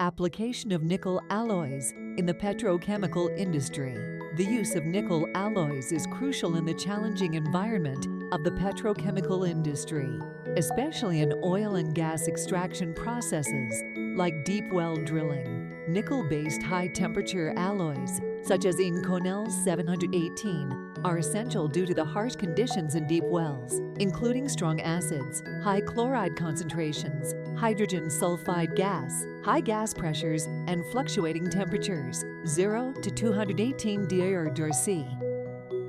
Application of nickel alloys in the petrochemical industry. The use of nickel alloys is crucial in the challenging environment of the petrochemical industry, especially in oil and gas extraction processes like deep well drilling. Nickel-based high-temperature alloys, such as Inconel 718, are essential due to the harsh conditions in deep wells, including strong acids, high chloride concentrations, hydrogen sulfide gas, high gas pressures, and fluctuating temperatures, 0 to 218 °C.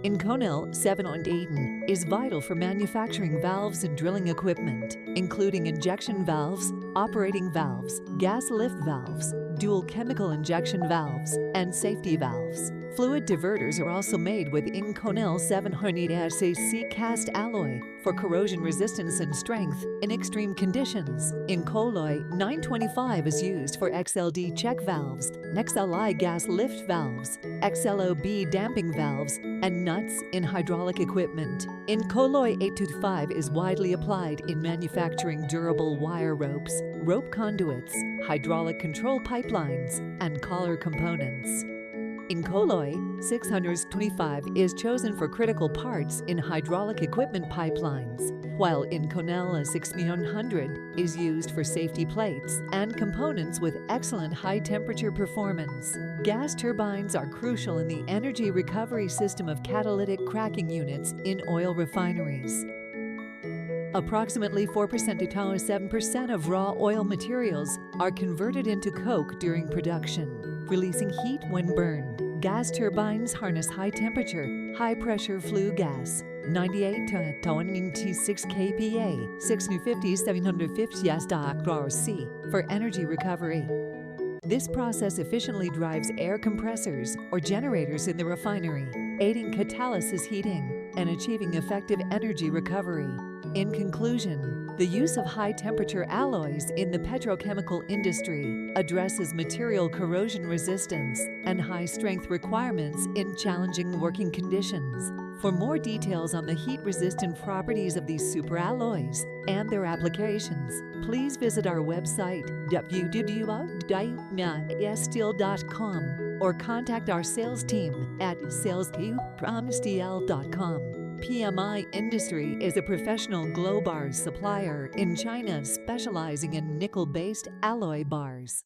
Inconel 718 is vital for manufacturing valves and drilling equipment, including injection valves, operating valves, gas lift valves, dual chemical injection valves, and safety valves. Fluid diverters are also made with Inconel 718 SAC cast alloy for corrosion resistance and strength in extreme conditions. Incoloy 925 is used for XLD check valves, XLI gas lift valves, XLOB damping valves, and nuts in hydraulic equipment. Incoloy 825 is widely applied in manufacturing durable wire ropes, rope conduits, hydraulic control pipelines, and collar components. Incoloy 625 is chosen for critical parts in hydraulic equipment pipelines, while Inconel 6100 is used for safety plates and components with excellent high-temperature performance. Gas turbines are crucial in the energy recovery system of catalytic cracking units in oil refineries. Approximately 4% to 7% of raw oil materials are converted into coke during production, releasing heat when burned. Gas turbines harness high-temperature, high-pressure flue gas, 98 to 96 kPa, 650-750 C for energy recovery. This process efficiently drives air compressors or generators in the refinery, aiding catalysis heating and achieving effective energy recovery. In conclusion, the use of high-temperature alloys in the petrochemical industry addresses material corrosion resistance and high-strength requirements in challenging working conditions. For more details on the heat-resistant properties of these superalloys and their applications, please visit our website W.Nr STEEL.com or contact our sales team at sales@STEEL.com. PMI Industry is a professional globar supplier in China specializing in nickel-based alloy bars.